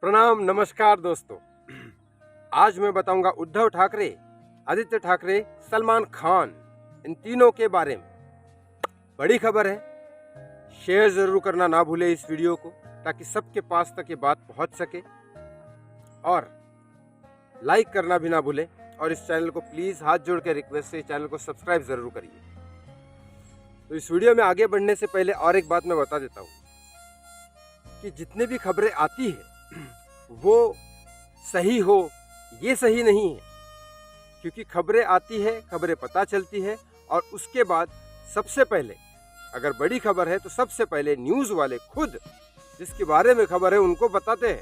प्रणाम, नमस्कार दोस्तों। आज मैं बताऊंगा उद्धव ठाकरे, आदित्य ठाकरे, सलमान खान, इन तीनों के बारे में। बड़ी खबर है, शेयर जरूर करना ना भूले इस वीडियो को, ताकि सबके पास तक ये बात पहुंच सके, और लाइक करना भी ना भूले। और इस चैनल को प्लीज हाथ जोड़ के रिक्वेस्ट है, इस चैनल को सब्सक्राइब जरूर करिए। तो इस वीडियो में आगे बढ़ने से पहले और एक बात मैं बता देता हूँ कि जितने भी खबरें आती है वो सही हो, ये सही नहीं है। क्योंकि खबरें आती है, खबरें पता चलती है, और उसके बाद सबसे पहले, अगर बड़ी खबर है तो सबसे पहले न्यूज़ वाले खुद जिसके बारे में खबर है उनको बताते हैं।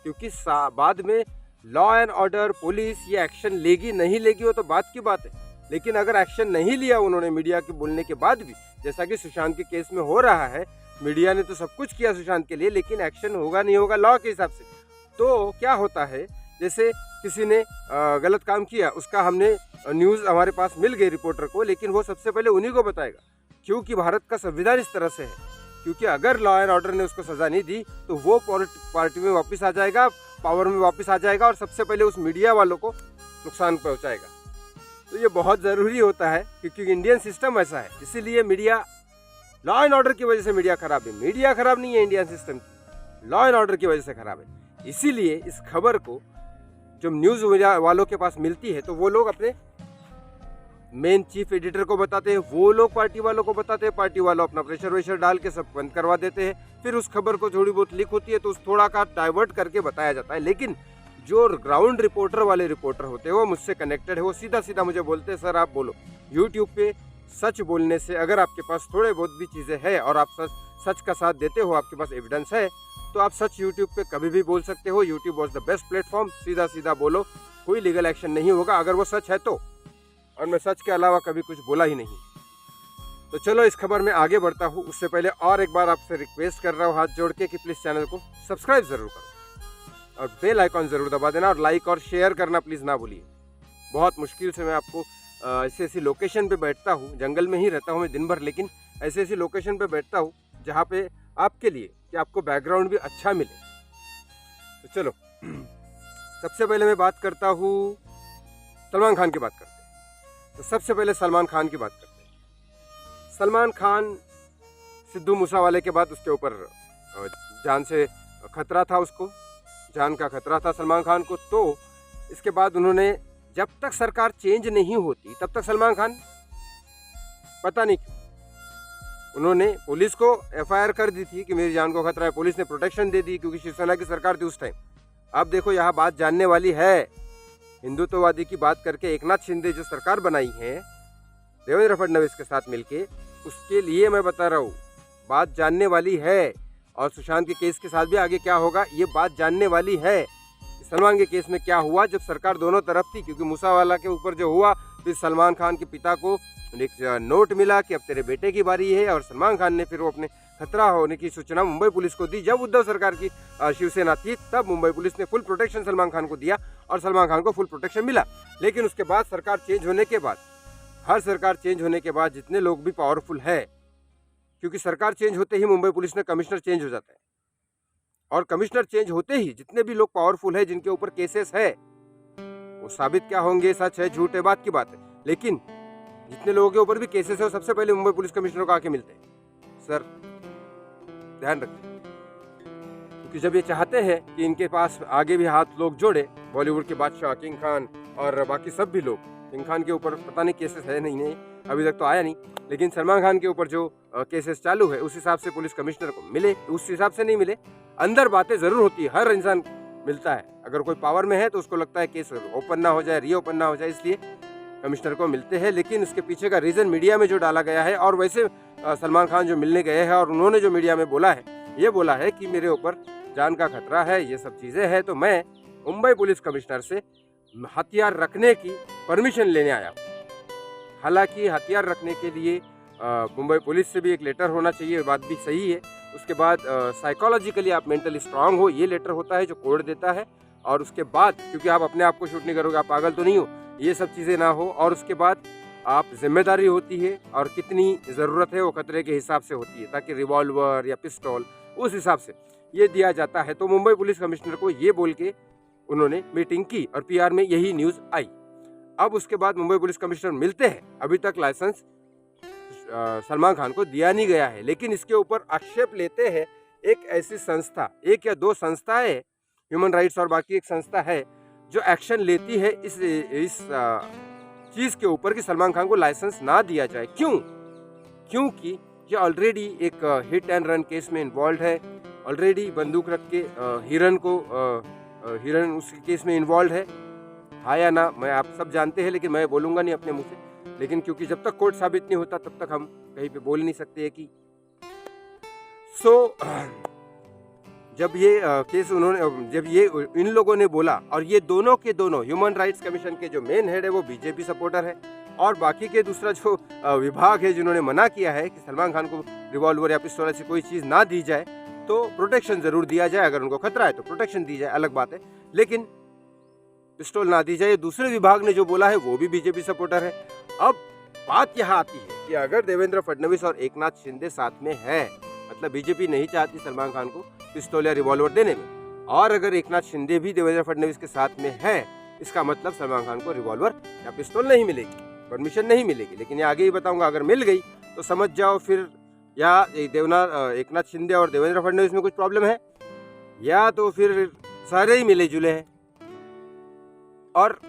क्योंकि बाद में लॉ एंड ऑर्डर, पुलिस ये एक्शन लेगी नहीं लेगी वो तो बात की बात है। लेकिन अगर एक्शन नहीं लिया उन्होंने मीडिया के बोलने के बाद भी, जैसा कि सुशांत के केस में हो रहा है, मीडिया ने तो सब कुछ किया सुशांत के लिए, लेकिन एक्शन होगा नहीं होगा लॉ के हिसाब से। तो क्या होता है, जैसे किसी ने गलत काम किया, उसका हमने न्यूज़ हमारे पास मिल गई रिपोर्टर को, लेकिन वो सबसे पहले उन्हीं को बताएगा। क्योंकि भारत का संविधान इस तरह से है। क्योंकि अगर लॉ एंड ऑर्डर ने उसको सज़ा नहीं दी तो वो पार्टी में वापस आ जाएगा, पावर में वापस आ जाएगा, और सबसे पहले उस मीडिया वालों को नुकसान पहुंचाएगा। तो ये बहुत ज़रूरी होता है, क्योंकि इंडियन सिस्टम ऐसा है। इसीलिए मीडिया, लॉ एंड ऑर्डर की वजह से मीडिया खराब है। मीडिया खराब नहीं है इंडियन सिस्टम की, लॉ एंड ऑर्डर की वजह से खराब है। इसीलिए इस खबर को जब न्यूज़ वालों के पास मिलती है तो वो लोग अपने मेन चीफ एडिटर को बताते हैं, वो लोग पार्टी वालों को बताते हैं, पार्टी वालों अपना प्रेशर वेशर डाल के सब बंद करवा देते हैं। फिर उस खबर को थोड़ी बहुत लीक होती है तो उस थोड़ा का डाइवर्ट करके बताया जाता है। लेकिन जो ग्राउंड रिपोर्टर वाले रिपोर्टर होते हैं वो मुझसे कनेक्टेड है, वो सीधा सीधा मुझे बोलते हैं, सर आप बोलो। यूट्यूब पे सच बोलने से, अगर आपके पास थोड़े बहुत भी चीज़ें हैं और आप सच का साथ देते हो, आपके पास एविडेंस है, तो आप सच यूट्यूब पे कभी भी बोल सकते हो। YouTube was the best platform. सीधा सीधा बोलो, कोई लीगल एक्शन नहीं होगा अगर वो सच है तो। और मैं सच के अलावा कभी कुछ बोला ही नहीं। तो चलो इस खबर में आगे बढ़ता हूँ। उससे पहले और एक बार आपसे रिक्वेस्ट कर रहा हूँ हाथ जोड़ के कि प्लीज़ चैनल को सब्सक्राइब ज़रूर करो और बेल आइकॉन ज़रूर दबा देना, और लाइक और शेयर करना प्लीज़ ना भूलिए। बहुत मुश्किल से मैं आपको ऐसी ऐसी लोकेशन पे बैठता हूँ, जंगल में ही रहता हूँ मैं दिन भर, लेकिन ऐसी ऐसी लोकेशन पे बैठता हूँ जहाँ पे आपके लिए, कि आपको बैकग्राउंड भी अच्छा मिले। तो चलो सबसे पहले मैं बात करता हूँ, सलमान खान की बात करते हैं। तो सबसे पहले सलमान खान की बात करते हैं। सलमान खान सिद्धू मूसावाले के बाद उसके ऊपर जान से खतरा था, उसको जान का खतरा था सलमान खान को। तो इसके बाद उन्होंने, जब तक सरकार चेंज नहीं होती तब तक सलमान खान, पता नहीं क्यों, उन्होंने पुलिस को एफआईआर कर दी थी कि मेरी जान को खतरा है। पुलिस ने प्रोटेक्शन दे दी क्योंकि शिवसेना की सरकार थी उस टाइम। अब देखो यहाँ बात जानने वाली है, हिंदुत्ववादी की बात करके एकनाथ शिंदे जो सरकार बनाई है देवेंद्र फडणवीस के साथ मिलके, उसके लिए मैं बता रहा हूँ, बात जानने वाली है। और सुशांत के केस के साथ भी आगे क्या होगा ये बात जानने वाली है। सलमान के केस में क्या हुआ जब सरकार दोनों तरफ थी, क्योंकि मूसावाला के ऊपर जो हुआ, फिर सलमान खान के पिता को एक नोट मिला कि अब तेरे बेटे की बारी है, और सलमान खान ने फिर वो अपने खतरा होने की सूचना मुंबई पुलिस को दी। जब उद्धव सरकार की शिवसेना थी तब मुंबई पुलिस ने फुल प्रोटेक्शन सलमान खान को दिया और सलमान खान को फुल प्रोटेक्शन मिला। लेकिन उसके बाद सरकार चेंज होने के बाद, हर सरकार चेंज होने के बाद जितने लोग भी पावरफुल है, क्योंकि सरकार चेंज होते ही मुंबई पुलिस में कमिश्नर चेंज हो जाता है, और कमिश्नर चेंज होते ही जितने भी लोग पावरफुल है, जिनके ऊपर केसेस है, वो साबित क्या होंगे, सच है झूठ है बात की बात है, लेकिन जितने लोगों के ऊपर भी केसेस है वो सबसे पहले मुंबई पुलिस कमिश्नर को आके मिलते हैं। सर ध्यान रखिए, क्योंकि जब ये चाहते हैं कि इनके पास आगे भी हाथ लोग जोड़े, बॉलीवुड के बादशाह किंग खान और बाकी सब भी लोग, किंग खान के ऊपर पता नहीं केसेस है नहीं अभी तक तो आया नहीं, लेकिन सलमान खान के ऊपर जो केसेस चालू है उस हिसाब से पुलिस कमिश्नर को मिले, उस हिसाब से नहीं मिले। अंदर बातें जरूर होती है, हर इंसान मिलता है। अगर कोई पावर में है तो उसको लगता है केस ओपन ना हो जाए, रीओपन ना हो जाए, इसलिए कमिश्नर को मिलते हैं। लेकिन उसके पीछे का रीज़न मीडिया में जो डाला गया है, और वैसे सलमान खान जो मिलने गए हैं और उन्होंने जो मीडिया में बोला है, ये बोला है कि मेरे ऊपर जान का खतरा है, ये सब चीज़ें हैं, तो मैं मुंबई पुलिस कमिश्नर से हथियार रखने की परमिशन लेने आया। हालांकि हथियार रखने के लिए मुंबई पुलिस से भी एक लेटर होना चाहिए, बात भी सही है। उसके बाद साइकोलॉजिकली आप मेंटली स्ट्रांग हो, ये लेटर होता है जो कोर्ट देता है। और उसके बाद, क्योंकि आप अपने आप को शूट नहीं करोगे, आप पागल तो नहीं हो, ये सब चीज़ें ना हो। और उसके बाद आप जिम्मेदारी होती है और कितनी ज़रूरत है वो खतरे के हिसाब से होती है, ताकि रिवॉल्वर या पिस्टल उस हिसाब से। ये दिया जाता है। तो मुंबई पुलिस कमिश्नर को ये बोल के उन्होंने मीटिंग की और पीआर में यही न्यूज़ आई। अब उसके बाद मुंबई पुलिस कमिश्नर मिलते हैं, अभी तक लाइसेंस सलमान खान को दिया नहीं गया है। लेकिन इसके ऊपर आक्षेप लेते हैं एक ऐसी संस्था, एक या दो संस्थाएं, ह्यूमन राइट्स और बाकी एक संस्था है जो एक्शन लेती है इस चीज़ के ऊपर कि सलमान खान को लाइसेंस ना दिया जाए। क्यों? क्योंकि ये ऑलरेडी एक हिट एंड रन केस में इन्वॉल्व है, ऑलरेडी बंदूक रख के हिरन उस केस में इन्वॉल्व है, हाँ या ना मैं आप सब जानते हैं, लेकिन मैं बोलूँगा नहीं अपने मुँह से। लेकिन क्योंकि जब तक कोर्ट साबित नहीं होता तब तक हम कहीं पे बोल नहीं सकते हैं कि जब ये केस उन्होंने जब ये इन लोगों ने बोला, और ये दोनों के दोनों ह्यूमन राइट्स कमीशन के जो मेन हेड है वो बीजेपी सपोर्टर है, और बाकी के दूसरा जो विभाग है जिन्होंने मना किया है कि सलमान खान को रिवॉल्वर या पिस्तौल ऐसी कोई चीज़ ना दी जाए, तो प्रोटेक्शन ज़रूर दिया जाए, अगर उनको खतरा है तो प्रोटेक्शन दी जाए, अलग बात है, लेकिन पिस्तौल ना दी जाए। दूसरे विभाग ने जो बोला है वो भी बीजेपी सपोर्टर है। अब बात यहाँ आती है कि अगर देवेंद्र फडणवीस और एकनाथ शिंदे साथ में है, मतलब बीजेपी नहीं चाहती सलमान खान को पिस्तौल या रिवॉल्वर देने में, और अगर एकनाथ शिंदे भी देवेंद्र फडणवीस के साथ में है, इसका मतलब सलमान खान को रिवॉल्वर या पिस्तौल नहीं मिलेगी, परमिशन नहीं मिलेगी। लेकिन ये आगे ही बताऊंगा, अगर मिल गई तो समझ जाओ फिर या एकनाथ शिंदे और देवेंद्र फडणवीस में कुछ प्रॉब्लम है, या तो फिर सारे ही मिले जुले हैं। और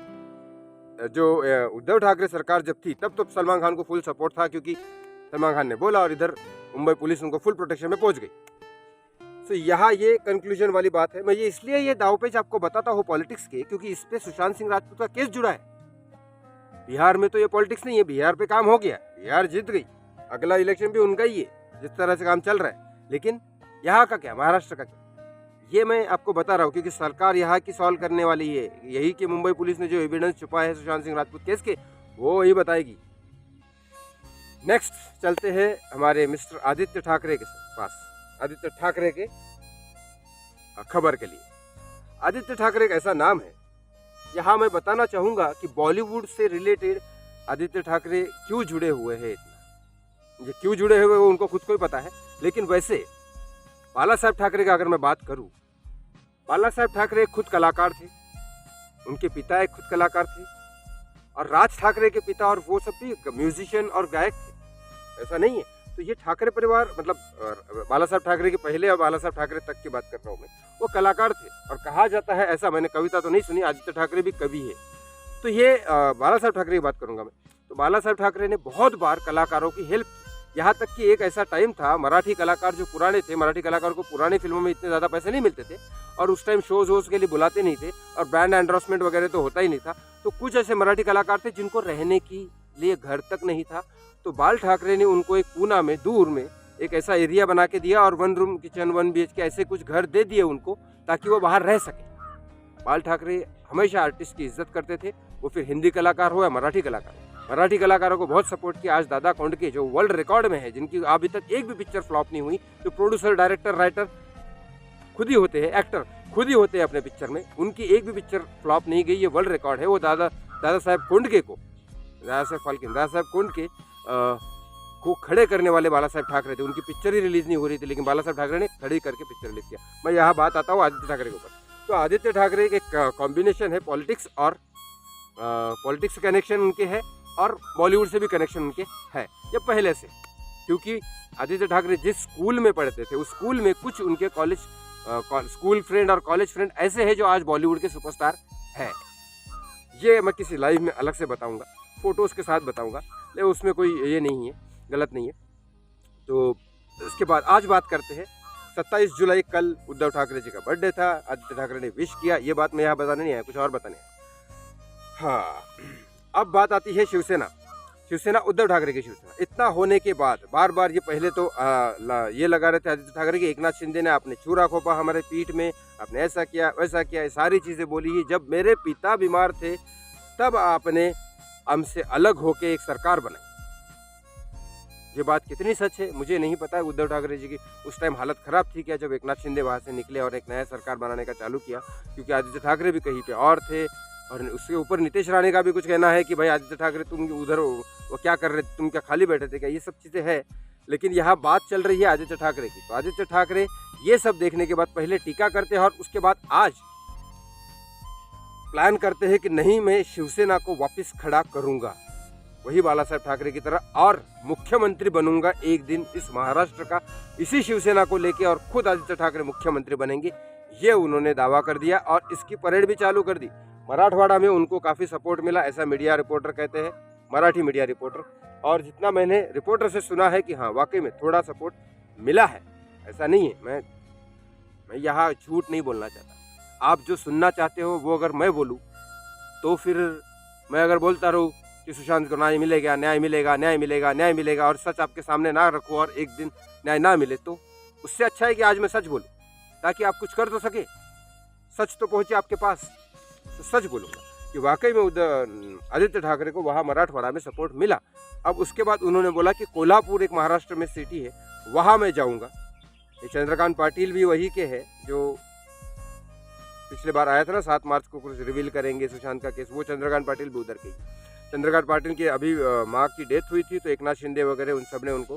जो उद्धव ठाकरे सरकार जब थी तब तो सलमान खान को फुल सपोर्ट था, क्योंकि सलमान खान ने बोला और इधर मुंबई पुलिस उनको फुल प्रोटेक्शन में पहुंच गई। तो यहाँ ये कंक्लूजन वाली बात है। मैं ये इसलिए ये दावपेच आपको बताता हूँ पॉलिटिक्स के, क्योंकि इस पे सुशांत सिंह राजपूत का केस जुड़ा है। बिहार में तो ये पॉलिटिक्स नहीं है, बिहार पे काम हो गया, बिहार जीत गई, अगला इलेक्शन भी उनका ही है जिस तरह से काम चल रहा है। लेकिन यहाँ का क्या, महाराष्ट्र का क्या, ये मैं आपको बता रहा हूँ, क्योंकि सरकार यहाँ की सॉल्व करने वाली है। यही कि मुंबई पुलिस ने जो एविडेंस छुपा है सुशांत सिंह राजपूत केस के, वो वही बताएगी। नेक्स्ट चलते हैं हमारे मिस्टर आदित्य ठाकरे के पास, आदित्य ठाकरे के खबर के लिए। आदित्य ठाकरे एक ऐसा नाम है, यहाँ मैं बताना चाहूँगा कि बॉलीवुड से रिलेटेड आदित्य ठाकरे क्यों जुड़े हुए हैं। इतना ये क्यों जुड़े हुए वो उनको खुद को ही पता है। लेकिन वैसे बाला साहब ठाकरे का अगर मैं बात करूँ, बाला साहब ठाकरे खुद कलाकार थे, उनके पिता एक खुद कलाकार थे, और राज ठाकरे के पिता और वो सब भी म्यूजिशियन और गायक थे, ऐसा नहीं है। तो ये ठाकरे परिवार, मतलब बाला साहब ठाकरे के पहले और बाला साहब ठाकरे तक की बात कर रहा हूँ मैं, वो कलाकार थे। और कहा जाता है ऐसा, मैंने कविता तो नहीं सुनी, आदित्य ठाकरे भी कवि है। तो ये बाला साहब ठाकरे की बात करूँगा मैं। तो बाला साहब ठाकरे ने बहुत बार कलाकारों की हेल्प की, यहाँ तक कि एक ऐसा टाइम था, मराठी कलाकार जो पुराने थे, मराठी कलाकारों को पुरानी फिल्मों में इतने ज़्यादा पैसे नहीं मिलते थे, और उस टाइम शोज वोज के लिए बुलाते नहीं थे, और ब्रांड एंडोर्समेंट वगैरह तो होता ही नहीं था। तो कुछ ऐसे मराठी कलाकार थे जिनको रहने के लिए घर तक नहीं था। तो बाल ठाकरे ने उनको एक पूना में दूर में एक ऐसा एरिया बना के दिया, और 1 रूम किचन 1 BHK ऐसे कुछ घर दे दिए उनको, ताकि वो बाहर रह सके। बाल ठाकरे हमेशा आर्टिस्ट की इज्जत करते थे, वो फिर हिंदी कलाकार हो या मराठी कलाकार। मराठी कलाकारों को बहुत सपोर्ट किया। आज दादा कोंडके जो वर्ल्ड रिकॉर्ड में है, जिनकी अभी तक एक भी पिक्चर फ्लॉप नहीं हुई, जो प्रोड्यूसर डायरेक्टर राइटर खुद ही होते हैं, एक्टर खुद ही होते हैं अपने पिक्चर में, उनकी एक भी पिक्चर फ्लॉप नहीं गई, ये वर्ल्ड रिकॉर्ड है। वो दादा साहब कोंडके को, दादा साहब कोंडके को खड़े करने वाले बाला साहब ठाकरे थे। उनकी पिक्चर ही रिलीज नहीं हो रही थी, लेकिन बाला साहब ठाकरे ने खड़ी करके पिक्चर रिलीज किया। मैं यहाँ बात आता हूँ आदित्य ठाकरे के ऊपर। तो आदित्य ठाकरे एक कॉम्बिनेशन है, पॉलिटिक्स और पॉलिटिक्स से कनेक्शन उनके है, और बॉलीवुड से भी कनेक्शन उनके है, ये पहले से। क्योंकि आदित्य ठाकरे जिस स्कूल में पढ़ते थे, उस स्कूल में कुछ उनके स्कूल फ्रेंड और कॉलेज फ्रेंड ऐसे हैं जो आज बॉलीवुड के सुपरस्टार हैं। ये मैं किसी लाइव में अलग से बताऊंगा, फोटोज़ के साथ बताऊंगा, लेकिन उसमें कोई ये नहीं है, गलत नहीं है। तो इसके बाद आज बात करते हैं 27 जुलाई, कल उद्धव ठाकरे जी का बर्थडे था। आदित्य ठाकरे ने विश किया, ये बात मैं यहाँ बताने नहीं आया, कुछ और बताने आया। हाँ, अब बात आती है शिवसेना, उद्धव ठाकरे की शिवसेना। इतना होने के बाद बार बार ये पहले तो ये लगा रहे थे आदित्य ठाकरे की एकनाथ शिंदे ने आपने चूरा खोपा हमारे पीठ में, आपने ऐसा किया वैसा किया, सारी चीज़ें बोली। जब मेरे पिता बीमार थे तब आपने हमसे अलग होके एक सरकार बनाई। ये बात कितनी सच है मुझे नहीं पता है। उद्धव ठाकरे जी की उस टाइम हालत ख़राब थी क्या, जब एकनाथ शिंदे वहाँ से निकले और एक नया सरकार बनाने का चालू किया? क्योंकि आदित्य ठाकरे भी कहीं पे और थे, और उसके ऊपर नीतीश राणे का भी कुछ कहना है कि भाई आदित्य ठाकरे तुम उधर वो क्या कर रहे थे, तुम क्या खाली बैठे थे क्या, ये सब चीज़ें है। लेकिन यहाँ बात चल रही है आदित्य ठाकरे की। तो आदित्य ठाकरे ये सब देखने के बाद पहले टीका करते हैं और उसके बाद आज प्लान करते हैं कि नहीं, मैं शिवसेना को वापस खड़ा करूंगा, वही बाला साहेब ठाकरे की तरह, और मुख्यमंत्री बनूंगा एक दिन इस महाराष्ट्र का, इसी शिवसेना को लेके, और खुद आदित्य ठाकरे मुख्यमंत्री बनेंगे, ये उन्होंने दावा कर दिया और इसकी परेड भी चालू कर दी। मराठवाड़ा में उनको काफ़ी सपोर्ट मिला, ऐसा मीडिया रिपोर्टर कहते हैं, मराठी मीडिया रिपोर्टर। और जितना मैंने रिपोर्टर से सुना है कि हाँ वाकई में थोड़ा सपोर्ट मिला है, ऐसा नहीं है, मैं यहाँ झूठ नहीं बोलना चाहता। आप जो सुनना चाहते हो वो अगर मैं बोलूँ तो फिर मैं अगर बोलता रहूँ कि सुशांत को न्याय मिलेगा, न्याय मिलेगा, न्याय मिलेगा, न्याय मिलेगा, और सच आपके सामने ना रखूँ और एक दिन न्याय ना मिले, तो उससे अच्छा है कि आज मैं सच बोलूँ ताकि आप कुछ कर तो सके, सच तो पहुँचे आपके पास। तो सच बोलूँगा कि वाकई में आदित्य ठाकरे को वहाँ मराठवाड़ा में सपोर्ट मिला। अब उसके बाद उन्होंने बोला कि कोल्हापुर एक महाराष्ट्र में सिटी है, वहाँ मैं जाऊँगा। ये चंद्रकांत पाटिल भी वही के हैं जो पिछले बार आया था ना, 7 मार्च को कुछ रिवील करेंगे सुशांत का केस, वो चंद्रकांत पाटिल भी उधर के ही। चंद्रकांत पाटिल की अभी माँ की डेथ हुई थी तो एकनाथ शिंदे वगैरह उन सब ने उनको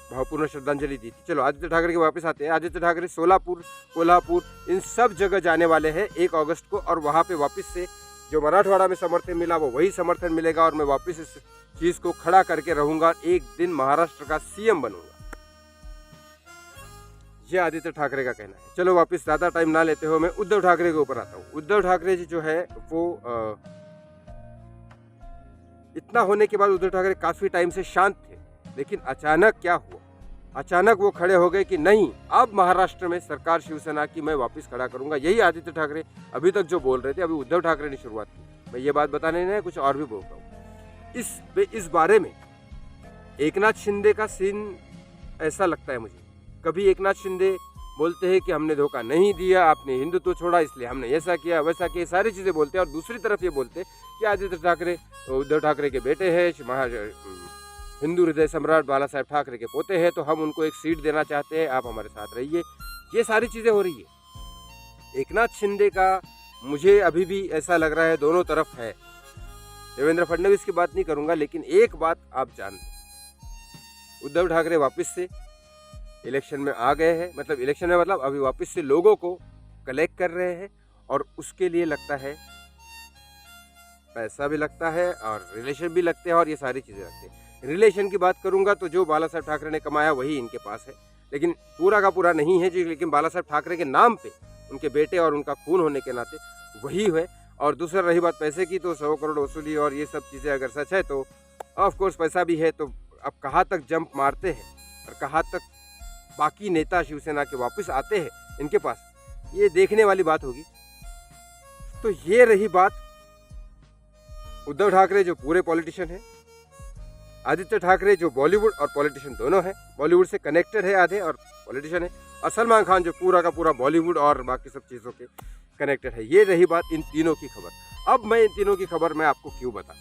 भावपूर्ण श्रद्धांजलि दी थी। चलो आदित्य ठाकरे के वापस आते हैं। आदित्य ठाकरे सोलापुर, कोल्हापुर, इन सब जगह जाने वाले हैं 1 अगस्त को, और वहाँ पे वापस से जो मराठवाड़ा में समर्थन मिला वो वही समर्थन मिलेगा, और मैं वापस इस चीज़ को खड़ा करके रहूँगा, एक दिन महाराष्ट्र का सीएम बनूंगा। ये आदित्य ठाकरे का कहना है। चलो वापस ज़्यादा टाइम ना लेते हो, मैं उद्धव ठाकरे के ऊपर आता हूँ। उद्धव ठाकरे जी जो है वो इतना होने के बाद उद्धव ठाकरे काफ़ी टाइम से शांत थे, लेकिन अचानक क्या हुआ, अचानक वो खड़े हो गए कि नहीं, अब महाराष्ट्र में सरकार शिवसेना की मैं वापस खड़ा करूंगा। यही आदित्य ठाकरे अभी तक जो बोल रहे थे, अभी उद्धव ठाकरे ने शुरुआत की। मैं ये बात बताने नहीं, कुछ और भी बोलता हूँ। इस बारे में एकनाथ शिंदे का सीन ऐसा लगता है मुझे, कभी एकनाथ शिंदे बोलते हैं कि हमने धोखा नहीं दिया, आपने हिंदुत्व छोड़ा इसलिए हमने ऐसा किया वैसा किया, सारी चीज़ें बोलते हैं, और दूसरी तरफ ये बोलते हैं कि आदित्य ठाकरे उद्धव ठाकरे के बेटे हैं, हिंदू हृदय सम्राट बाला साहेब ठाकरे के पोते हैं, तो हम उनको एक सीट देना चाहते हैं, आप हमारे साथ रहिए। ये सारी चीज़ें हो रही है। एकनाथ शिंदे का मुझे अभी भी ऐसा लग रहा है दोनों तरफ है। देवेंद्र फडणवीस की बात नहीं करूंगा, लेकिन एक बात आप जानते, उद्धव ठाकरे वापस से इलेक्शन में आ गए हैं, मतलब इलेक्शन में मतलब अभी वापस से लोगों को कलेक्ट कर रहे हैं, और उसके लिए लगता है पैसा भी लगता है और रिलेशन भी लगते हैं, और ये सारी चीज़ें लगती हैं। रिलेशन की बात करूंगा तो जो बाला साहेब ठाकरे ने कमाया वही इनके पास है, लेकिन पूरा का पूरा नहीं है जी, लेकिन बाला साहेब ठाकरे के नाम पे, उनके बेटे और उनका खून होने के नाते वही है। और दूसरा रही बात पैसे की, तो 100 करोड़ वसूली और ये सब चीज़ें अगर सच है तो ऑफ कोर्स पैसा भी है। तो अब कहाँ तक जंप मारते हैं और कहाँ तक बाकी नेता शिवसेना के वापस आते हैं इनके पास, ये देखने वाली बात होगी। तो ये रही बात उद्धव ठाकरे जो पूरे पॉलिटिशियन है, आदित्य ठाकरे जो बॉलीवुड और पॉलिटिशियन दोनों हैं, बॉलीवुड से कनेक्टेड है आधे और पॉलिटिशियन है, और सलमान खान जो पूरा का पूरा बॉलीवुड और बाकी सब चीज़ों के कनेक्टेड है। ये रही बात इन तीनों की खबर। अब मैं इन तीनों की खबर मैं आपको क्यों बताऊं,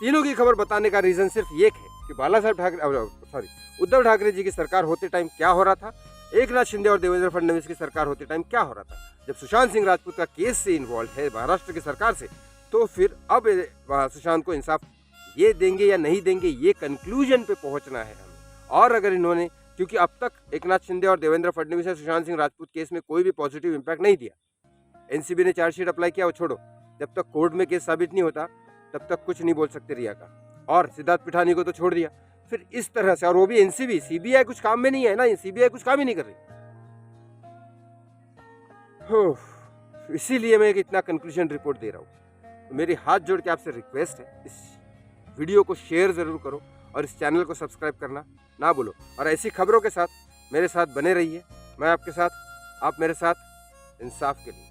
तीनों की खबर बताने का रीज़न सिर्फ एक है कि बाला साहेब ठाकरे उद्धव ठाकरे जी की सरकार होते टाइम क्या हो रहा था, एकनाथ शिंदे और देवेंद्र फडणवीस की सरकार होते टाइम क्या हो रहा था। जब सुशांत सिंह राजपूत का केस से इन्वॉल्व है महाराष्ट्र की सरकार से, तो फिर अब सुशांत को इंसाफ ये देंगे या नहीं देंगे, ये कंक्लूजन पे पहुंचना है हमें। और अगर इन्होंने, क्योंकि अब तक एकनाथ शिंदे और देवेंद्र फडणवीस ने सुशांत सिंह राजपूत केस में कोई भी पॉजिटिव इम्पैक्ट नहीं दिया, एनसीबी ने चार्जशीट अप्लाई किया वो छोड़ो, जब तक कोर्ट में केस साबित नहीं होता तब तक कुछ नहीं बोल सकते रिया का, और सिद्धार्थ पिठानी को तो छोड़ दिया। फिर इस तरह से, और वो भी एनसीबी, सीबीआई कुछ काम में नहीं है ना, सीबीआई कुछ काम ही नहीं कर रही। इसीलिए मैं इतना कंक्लूजन रिपोर्ट दे रहा हूँ। तो मेरी हाथ जोड़ के आपसे रिक्वेस्ट है, इस वीडियो को शेयर ज़रूर करो और इस चैनल को सब्सक्राइब करना ना भूलो, और ऐसी खबरों के साथ मेरे साथ बने रहिए। मैं आपके साथ, आप मेरे साथ, इंसाफ के लिए।